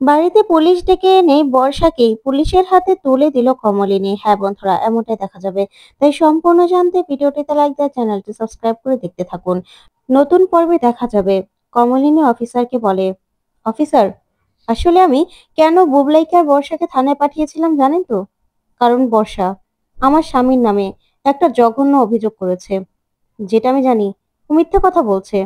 বাড়িতে পুলিশ ডেকে এনে বর্ষাকেই পুলিশের হাতে তুলে দিল কমলিনী। হ্যাঁ বন্ধুরা, এমনটাই দেখা যাবে। তাই সম্পূর্ণ জানতে ভিডিওটিতে লাইক দিয়ে চ্যানেলটি সাবস্ক্রাইব করে দেখতে থাকুন। নতুন পর্বে দেখা যাবে কমলিনী অফিসারকে বলে, অফিসার, আসলে আমি কেন বুবলাইকে আর বর্ষাকে থানায় পাঠিয়েছিলাম জানেন তো? কারণ বর্ষা আমার স্বামীর নামে একটা জঘন্য অভিযোগ করেছে, যেটা আমি জানি ও মিথ্যে কথা বলছে।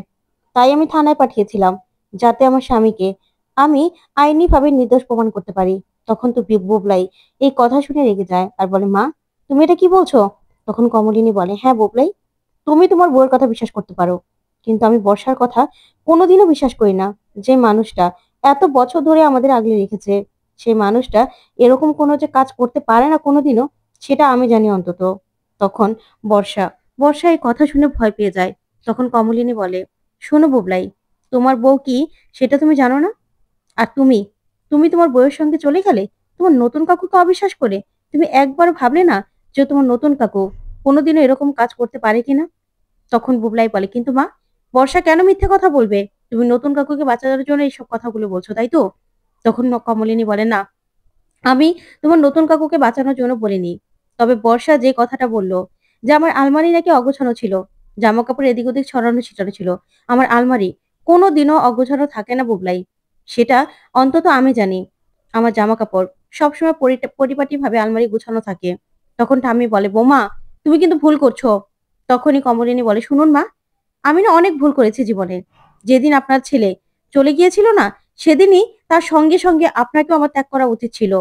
তাই আমি থানায় পাঠিয়েছিলাম, যাতে আমার স্বামীকে আমি আইনিভাবে নির্দোষ প্রমাণ করতে পারি। তখন তো বুবলাই এই কথা শুনে রেগে যায় আর বলে, মা, তুমি এটা কি বলছো? তখন কমলিনী বলে, হ্যাঁ বুবলাই, তুমি তোমার বউয়ের কথা বিশ্বাস করতে পারো, কিন্তু আমি বর্ষার কথা কোনোদিনও বিশ্বাস করি না। যে মানুষটা এত বছর ধরে আমাদের আগলে রেখেছে, সেই মানুষটা এরকম কোনো যে কাজ করতে পারে না কোনোদিনও, সেটা আমি জানি অন্তত। তখন বর্ষা বর্ষা এই কথা শুনে ভয় পেয়ে যায়। তখন কমলিনী বলে, শোনো বুবলাই, তোমার বউ কি সেটা তুমি জানো না? আর তুমি তুমি তোমার বউয়ের সঙ্গে চলে গেলে তোমার নতুন কাকুকে অবিশ্বাস করে। তুমি একবারও ভাবলে না যে তোমার নতুন কাকু কোনোদিনও এরকম কাজ করতে পারে কিনা? তখন বুবলাই বলে, কিন্তু মা, বর্ষা কেন মিথ্যে কথা বলবে? তুমি নতুন কাকুকে বাঁচানোর জন্য এইসব কথাগুলো বলছো, তাই তো? তখন কমলিনী বলে, না, আমি তোমার নতুন কাকুকে বাঁচানোর জন্য বলিনি। তবে বর্ষা যে কথাটা বললো যে আমার আলমারি নাকি অগোছানো ছিল, জামা কাপড় এদিক ওদিক ছড়ানো ছিটানো ছিল, আমার আলমারি কোনোদিনও অগোছানো থাকে না বুবলাই। সেটা অন্তত আমি জানি। আমার জামা কাপড় সবসময় পরিপাটি ভাবে আলমারি গুছানো থাকে। তখন ঠাম্মি বলে, বৌমা, তুমি কিন্তু ভুল করছো। তখনই কমলিনী বলে, শুনুন মা, আমি না অনেক ভুল করেছি জীবনে। যেদিন আপনার ছেলে চলে গিয়েছিল না, সেদিনই তার সঙ্গে সঙ্গে আপনাকেও আমার ত্যাগ করা উচিত ছিল।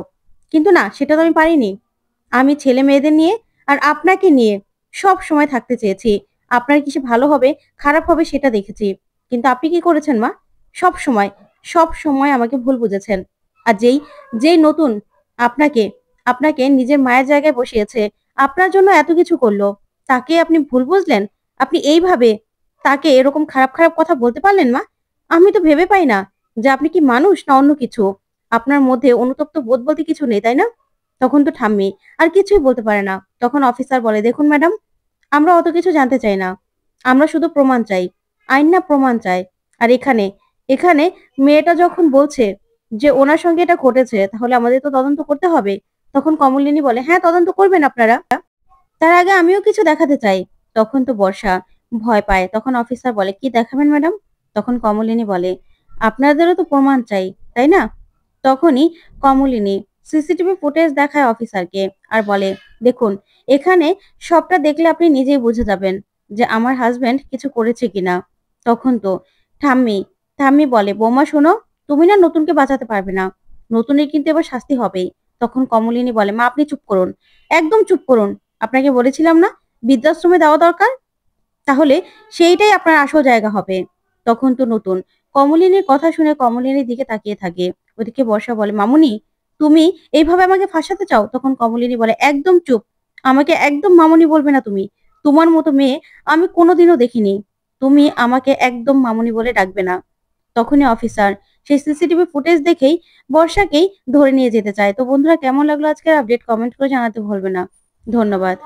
কিন্তু না, সেটা তো আমি পারিনি। আমি ছেলে মেয়েদের নিয়ে আর আপনাকে নিয়ে সব সময় থাকতে চেয়েছি। আপনার কিসে ভালো হবে খারাপ হবে সেটা দেখেছি। কিন্তু আপনি কি করেছেন মা? সব সময় সব সময় আমাকে ভুল বুঝেছেন। আর যেই যেই নতুন আপনাকে আপনাকে নিজের মায়ের জায়গায় বসিয়েছে, আপনার জন্য এত কিছু করলো, তাকে আপনি ভুল বুঝলেন? আপনি এইভাবে তাকে এরকম খারাপ খারাপ কথা বলতে পারলেন মা? আমি তো ভেবে পাই না যে আপনি কি মানুষ না অন্য কিছু। আপনার মধ্যে অনুতপ্ত বোধ বলতে কিছু নেই, তাই না? তখন তো ঠাম্মি আর কিছুই বলতে পারে না। তখন অফিসার বলে, দেখুন ম্যাডাম, আমরা অত কিছু জানতে চাই না। আমরা শুধু প্রমাণ চাই। আইন না প্রমাণ চাই। আর এখানে এখানে মেয়েটা যখন বলছে যে ওনার সঙ্গে এটা ঘটেছে, তাহলে আমাদের তো তদন্ত করতে হবে। তখন কমলিনী বলে, হ্যাঁ, তদন্ত করবেন আপনারা। তার আগে আমিও কিছু দেখাতে চাই। তখন তো বর্ষা ভয় পায়। তখন অফিসার বলে, কি দেখাবেন ম্যাডাম? তখন কমলিনী বলে, আপনাদেরও তো প্রমাণ চাই, তাই না? তখনই কমলিনী সিসিটিভি ফুটেজ দেখায় অফিসারকে আর বলে, দেখুন, এখানে সবটা দেখলে আপনি নিজেই বুঝে যাবেন যে আমার হাজবেন্ড কিছু করেছে কিনা। তখন তো ঠাম্মি ঠাম্মি বলে, বৌমা শোনো, তুমি না নতুনকে বাঁচাতে পারবে না। নতুনের কিন্তু এবার শাস্তি হবেই। তখন কমলিনী বলে, মা, আপনি চুপ করুন, একদম চুপ করুন। আপনাকে বলেছিলাম না বৃদ্ধাশ্রমে দেওয়া দরকার? তাহলে সেইটাই আপনার আসল জায়গা হবে। তখন তো নতুন কমলিনীর কথা শুনে কমলিনীর দিকে তাকিয়ে থাকে। ওদিকে বর্ষা বলে, মামুনি, তুমি এইভাবে আমাকে ফাঁসাতে চাও? তখন কমলিনী বলে, একদম চুপ। আমাকে একদম মামুনি বলবে না তুমি। তোমার মতো মেয়ে আমি কোনোদিনও দেখিনি। তুমি আমাকে একদম মামুনি বলে ডাকবে না। তখনই অফিসার সেই সিসিটিভি ফুটেজ দেখেই বর্ষাকেই ধরে নিয়ে যেতে চায়। তো বন্ধুরা, কেমন লাগলো আজকের আপডেট? কমেন্ট করে জানাতে ভুলবে না। ধন্যবাদ।